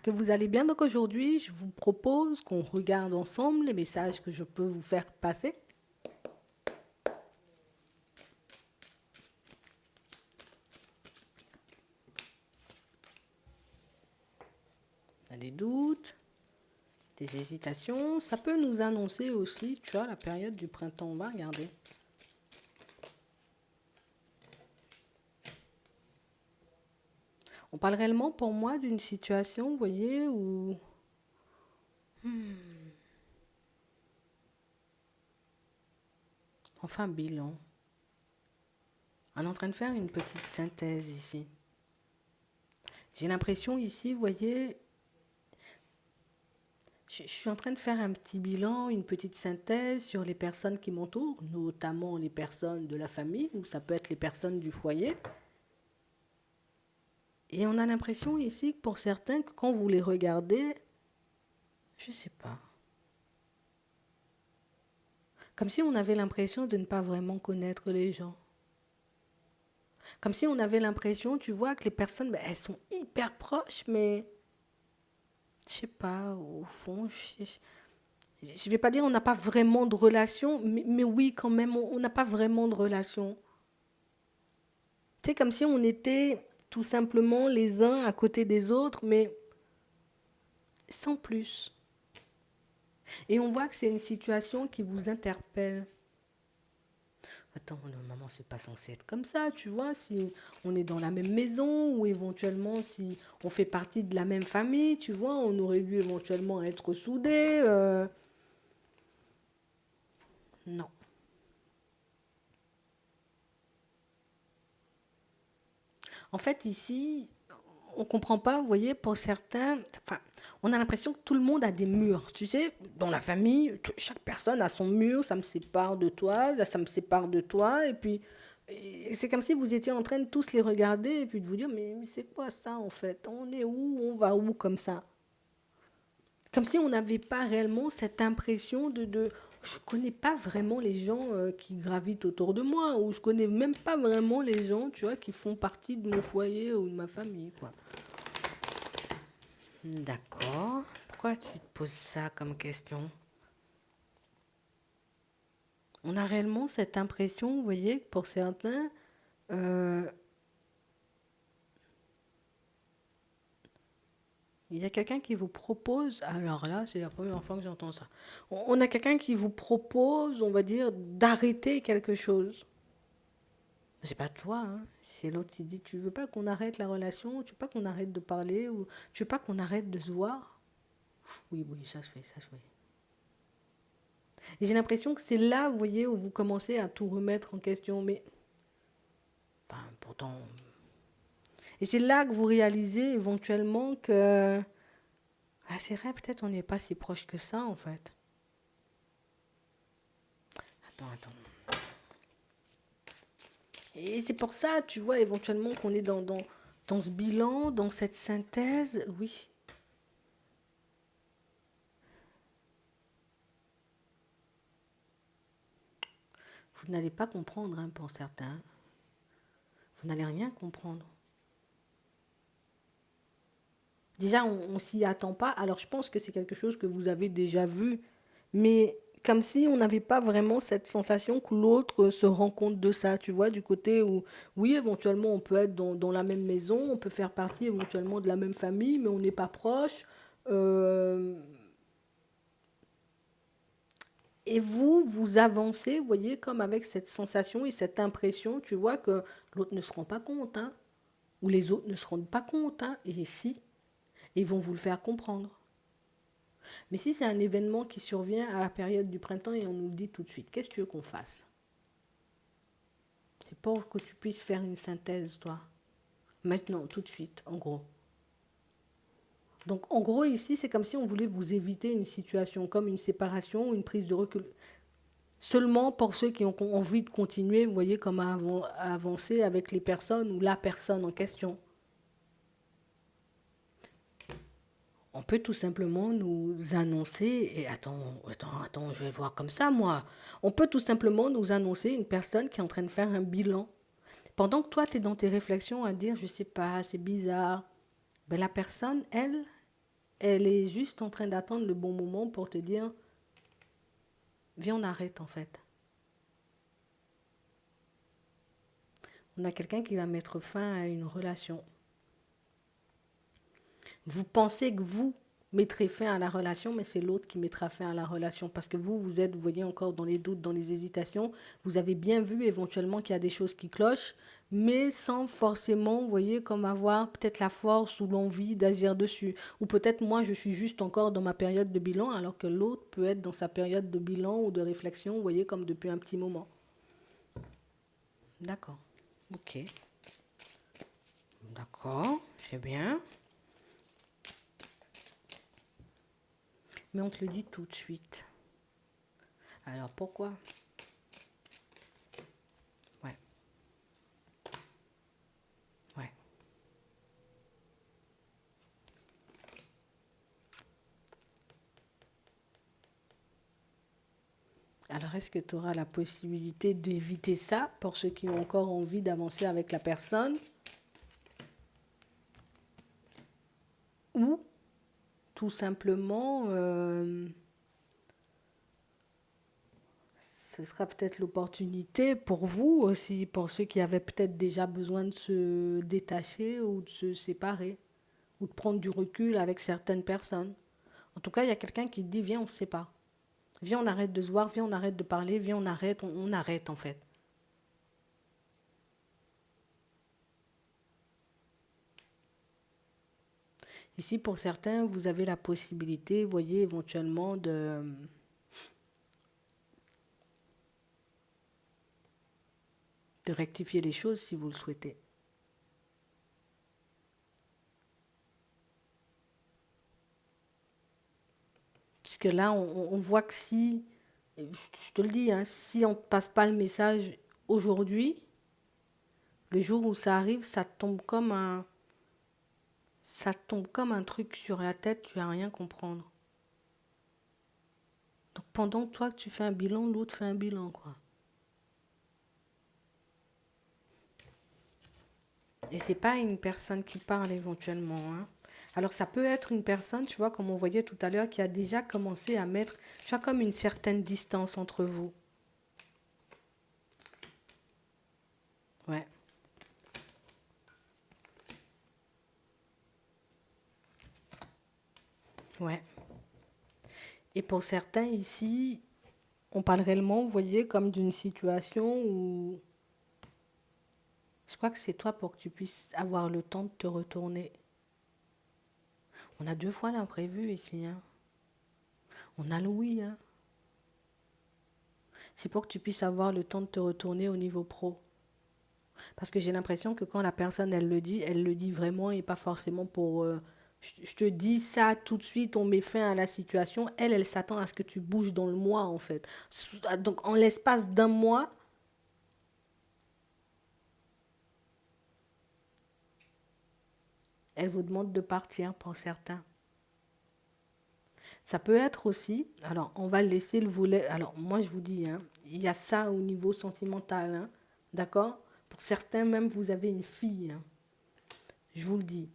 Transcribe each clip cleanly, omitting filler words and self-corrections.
que vous allez bien. Donc aujourd'hui, je vous propose qu'on regarde ensemble les messages que je peux vous faire passer. Des doutes, des hésitations. Ça peut nous annoncer aussi, tu vois, la période du printemps. On va regarder. On parle réellement pour moi d'une situation, vous voyez, où on fait un bilan. On est en train de faire une petite synthèse ici. J'ai l'impression ici, vous voyez, je suis en train de faire un petit bilan, une petite synthèse sur les personnes qui m'entourent, notamment les personnes de la famille, ou ça peut être les personnes du foyer. Et on a l'impression ici que pour certains, que quand vous les regardez, je ne sais pas, comme si on avait l'impression de ne pas vraiment connaître les gens. Comme si on avait l'impression, tu vois, que les personnes, ben, elles sont hyper proches, mais je sais pas, au fond, je vais pas dire on n'a pas vraiment de relation, mais oui, quand même, on n'a pas vraiment de relation. C'est comme si on était tout simplement les uns à côté des autres, mais sans plus. Et on voit que c'est une situation qui vous interpelle. Attends, maman, c'est pas censé être comme ça, tu vois, si on est dans la même maison ou éventuellement si on fait partie de la même famille, tu vois, on aurait dû éventuellement être soudés. Non. En fait, ici, on comprend pas, vous voyez, pour certains, enfin, on a l'impression que tout le monde a des murs. Tu sais, dans la famille, chaque personne a son mur, ça me sépare de toi, là, ça me sépare de toi, et puis c'est comme si vous étiez en train de tous les regarder et puis de vous dire, mais c'est quoi ça en fait? On est où? On va où comme ça? Comme si on n'avait pas réellement cette impression je connais pas vraiment les gens qui gravitent autour de moi, ou je connais même pas vraiment les gens, tu vois, qui font partie de mon foyer ou de ma famille, quoi. D'accord. Pourquoi tu te poses ça comme question? On a réellement cette impression, vous voyez, que pour certains, euh, il y a quelqu'un qui vous propose, alors là, c'est la première fois que j'entends ça. On a quelqu'un qui vous propose, on va dire, d'arrêter quelque chose. C'est pas toi, hein. C'est l'autre qui dit, tu veux pas qu'on arrête la relation, tu veux pas qu'on arrête de parler, ou tu veux pas qu'on arrête de se voir? Oui, oui, ça se fait, ça se fait. Et j'ai l'impression que c'est là, vous voyez, où vous commencez à tout remettre en question. Mais, enfin, pourtant. Et c'est là que vous réalisez éventuellement que, ah, c'est vrai, peut-être on n'est pas si proche que ça, en fait. Attends, attends. Et c'est pour ça, tu vois, éventuellement qu'on est dans ce bilan, dans cette synthèse, oui. Vous n'allez pas comprendre, hein, pour certains. Vous n'allez rien comprendre. Déjà, on s'y attend pas. Alors, je pense que c'est quelque chose que vous avez déjà vu. Mais comme si on n'avait pas vraiment cette sensation que l'autre se rend compte de ça, tu vois, du côté où, oui, éventuellement, on peut être dans la même maison, on peut faire partie éventuellement de la même famille, mais on n'est pas proche. Euh, et vous avancez, vous voyez, comme avec cette sensation et cette impression, tu vois, que l'autre ne se rend pas compte, hein, ou les autres ne se rendent pas compte, hein, et si, ils vont vous le faire comprendre. Mais si c'est un événement qui survient à la période du printemps et on nous le dit tout de suite, qu'est-ce que tu veux qu'on fasse? C'est pour que tu puisses faire une synthèse, toi. Maintenant, tout de suite, en gros. Donc, en gros, ici, c'est comme si on voulait vous éviter une situation comme une séparation ou une prise de recul. Seulement pour ceux qui ont envie de continuer, vous voyez, comme à avancer avec les personnes ou la personne en question. On peut tout simplement nous annoncer, et attends, je vais voir comme ça, moi. On peut tout simplement nous annoncer une personne qui est en train de faire un bilan. Pendant que toi, tu es dans tes réflexions à dire, je sais pas, c'est bizarre, ben la personne, elle, elle est juste en train d'attendre le bon moment pour te dire, viens, on arrête en fait. On a quelqu'un qui va mettre fin à une relation. Vous pensez que vous mettrez fin à la relation, mais c'est l'autre qui mettra fin à la relation. Parce que vous êtes, vous voyez, encore dans les doutes, dans les hésitations. Vous avez bien vu éventuellement qu'il y a des choses qui clochent, mais sans forcément, vous voyez, comme avoir peut-être la force ou l'envie d'agir dessus. Ou peut-être moi, je suis juste encore dans ma période de bilan, alors que l'autre peut être dans sa période de bilan ou de réflexion, vous voyez, comme depuis un petit moment. D'accord. Ok. D'accord. C'est bien. Mais on te le dit tout de suite. Alors pourquoi? Ouais. Ouais. Alors est-ce que tu auras la possibilité d'éviter ça pour ceux qui ont encore envie d'avancer avec la personne? Ou tout simplement, ce sera peut-être l'opportunité pour vous aussi, pour ceux qui avaient peut-être déjà besoin de se détacher ou de se séparer, ou de prendre du recul avec certaines personnes. En tout cas, il y a quelqu'un qui dit, viens, on se sépare. Viens, on arrête de se voir, viens, on arrête de parler, viens, on arrête, on arrête en fait. Ici, pour certains, vous avez la possibilité, vous voyez, éventuellement de rectifier les choses si vous le souhaitez. Puisque là, on voit que si, je te le dis, hein, si on ne passe pas le message aujourd'hui, le jour où ça arrive, ça tombe comme un truc sur la tête, tu vas rien comprendre. Donc pendant que toi, tu fais un bilan, l'autre fait un bilan, quoi. Et c'est pas une personne qui parle éventuellement, hein. Alors ça peut être une personne, tu vois, comme on voyait tout à l'heure, qui a déjà commencé à mettre, tu vois, comme une certaine distance entre vous. Ouais, ouais. Et pour certains ici, on parle réellement, vous voyez, comme d'une situation où je crois que c'est toi pour que tu puisses avoir le temps de te retourner. On a deux fois l'imprévu ici, hein. On a le oui, hein. C'est pour que tu puisses avoir le temps de te retourner au niveau pro. Parce que j'ai l'impression que quand la personne, elle le dit vraiment et pas forcément pour... je te dis ça tout de suite, on met fin à la situation. Elle s'attend à ce que tu bouges dans le mois, en fait. Donc, en l'espace d'un mois, elle vous demande de partir pour certains. Ça peut être aussi, alors on va laisser le volet, alors moi je vous dis, hein, il y a ça au niveau sentimental, hein, d'accord? Pour certains même, vous avez une fille, hein, je vous le dis.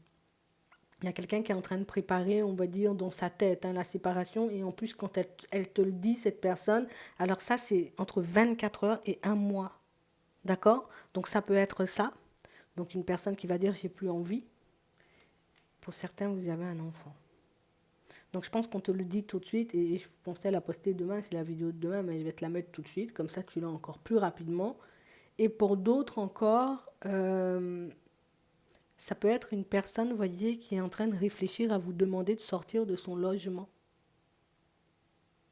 Il y a quelqu'un qui est en train de préparer, on va dire, dans sa tête, hein, la séparation. Et en plus, quand elle te le dit, cette personne, alors ça, c'est entre 24 heures et un mois. D'accord? Donc ça peut être ça. Donc une personne qui va dire, j'ai plus envie. Pour certains, vous avez un enfant. Donc je pense qu'on te le dit tout de suite. Et je pensais la poster demain, c'est la vidéo de demain, mais je vais te la mettre tout de suite. Comme ça, tu l'as encore plus rapidement. Et pour d'autres encore... ça peut être une personne, vous voyez, qui est en train de réfléchir à vous demander de sortir de son logement.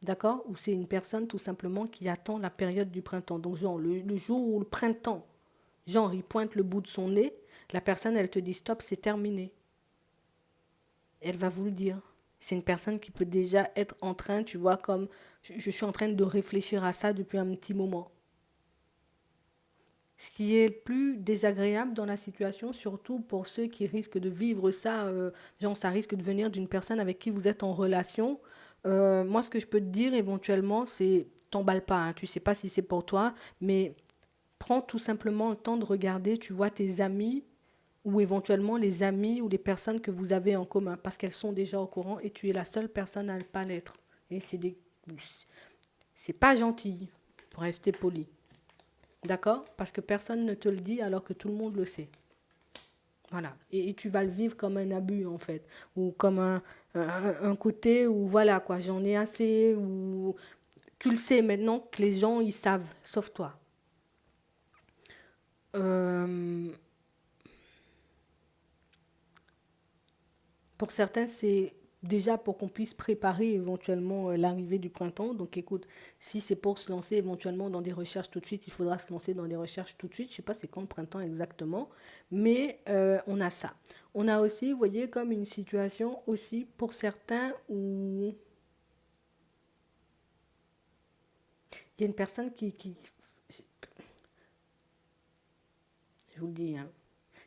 D'accord? Ou c'est une personne tout simplement qui attend la période du printemps. Donc, genre, le jour où le printemps, genre, il pointe le bout de son nez, la personne, elle te dit stop, c'est terminé. Elle va vous le dire. C'est une personne qui peut déjà être en train, tu vois, comme je suis en train de réfléchir à ça depuis un petit moment. Ce qui est le plus désagréable dans la situation, surtout pour ceux qui risquent de vivre ça, genre ça risque de venir d'une personne avec qui vous êtes en relation. Moi, ce que je peux te dire éventuellement, c'est t'emballe pas, hein, tu sais pas si c'est pour toi, mais prends tout simplement le temps de regarder, tu vois, tes amis ou éventuellement les amis ou les personnes que vous avez en commun, parce qu'elles sont déjà au courant et tu es la seule personne à ne pas l'être. Et c'est pas gentil, pour rester poli. D'accord? Parce que personne ne te le dit alors que tout le monde le sait. Voilà. Et tu vas le vivre comme un abus, en fait. Ou comme un côté où, voilà, quoi, j'en ai assez, ou tu le sais maintenant que les gens, ils savent, sauf toi. Euh, pour certains, c'est déjà pour qu'on puisse préparer éventuellement l'arrivée du printemps. Donc écoute, si c'est pour se lancer éventuellement dans des recherches tout de suite, il faudra se lancer dans des recherches tout de suite. Je ne sais pas c'est quand le printemps exactement, mais on a ça. On a aussi, vous voyez, comme une situation aussi pour certains où il y a une personne je vous le dis, hein,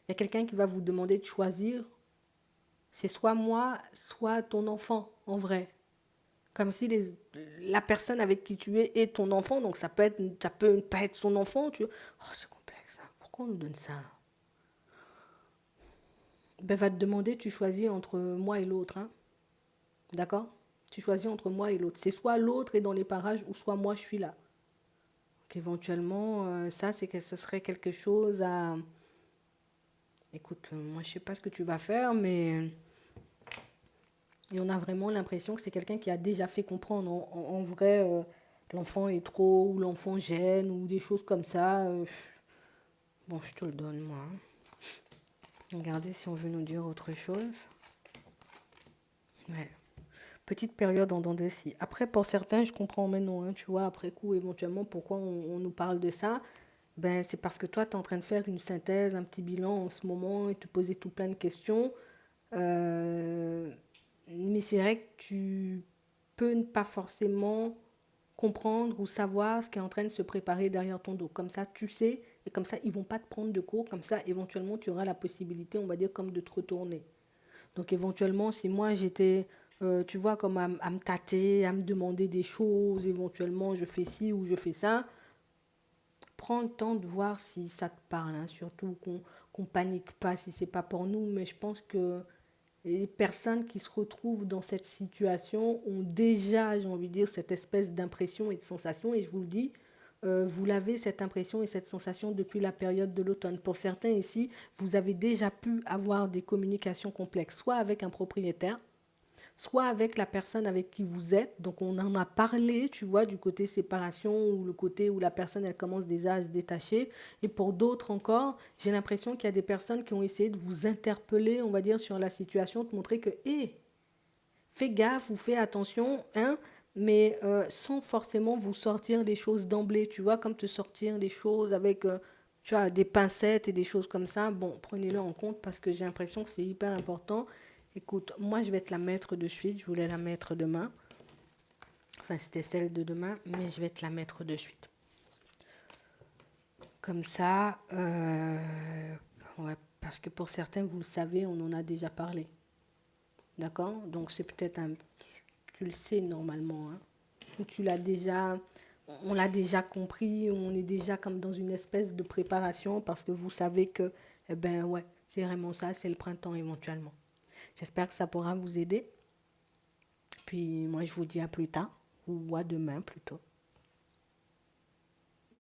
il y a quelqu'un qui va vous demander de choisir, c'est soit moi, soit ton enfant, en vrai. Comme si la personne avec qui tu es est ton enfant, donc ça peut pas être son enfant. Oh, c'est complexe, ça. Pourquoi on nous donne ça? Ben, va te demander, tu choisis entre moi et l'autre, hein. D'accord? Tu choisis entre moi et l'autre. C'est soit l'autre est dans les parages, ou soit moi je suis là. Donc éventuellement, ça, c'est que ce serait quelque chose à... Écoute, moi je sais pas ce que tu vas faire, mais... Et on a vraiment l'impression que c'est quelqu'un qui a déjà fait comprendre. En vrai, l'enfant est trop, ou l'enfant gêne, ou des choses comme ça. Bon, je te le donne, moi. Regardez si on veut nous dire autre chose. Ouais. Petite période en dents de scie. Après, pour certains, je comprends maintenant, hein, tu vois, après coup, éventuellement, pourquoi on nous parle de ça. Ben, c'est parce que toi, tu es en train de faire une synthèse, un petit bilan en ce moment et te poser tout plein de questions. Euh, mais c'est vrai que tu peux ne pas forcément comprendre ou savoir ce qui est en train de se préparer derrière ton dos. Comme ça, tu sais, et comme ça, ils ne vont pas te prendre de cours. Comme ça, éventuellement, tu auras la possibilité, on va dire, comme de te retourner. Donc, éventuellement, si moi, j'étais, tu vois, comme à me tâter, à me demander des choses, éventuellement, je fais ci ou je fais ça, prends le temps de voir si ça te parle, hein. Surtout qu'on panique pas si c'est pas pour nous, mais je pense que les personnes qui se retrouvent dans cette situation ont déjà, j'ai envie de dire, cette espèce d'impression et de sensation. Et je vous le dis, vous l'avez, cette impression et cette sensation, depuis la période de l'automne. Pour certains ici, vous avez déjà pu avoir des communications complexes, soit avec un propriétaire, soit avec la personne avec qui vous êtes. Donc on en a parlé, tu vois, du côté séparation ou le côté où la personne, elle commence déjà à se détacher. Et pour d'autres encore, j'ai l'impression qu'il y a des personnes qui ont essayé de vous interpeller, on va dire, sur la situation, de montrer que, hé, fais gaffe ou fais attention, hein, mais sans forcément vous sortir les choses d'emblée, tu vois, comme te sortir les choses avec, tu vois, des pincettes et des choses comme ça. Bon, prenez-le en compte parce que j'ai l'impression que c'est hyper important. Écoute, moi je vais te la mettre de suite, je voulais la mettre demain. Enfin, c'était celle de demain, mais je vais te la mettre de suite. Comme ça, ouais, parce que pour certains, vous le savez, on en a déjà parlé. D'accord? Donc c'est peut-être un... Tu le sais normalement, hein. Ou tu l'as déjà... On l'a déjà compris, on est déjà comme dans une espèce de préparation parce que vous savez que, eh ben ouais, c'est vraiment ça, c'est le printemps éventuellement. J'espère que ça pourra vous aider. Puis moi, je vous dis à plus tard, ou à demain plutôt.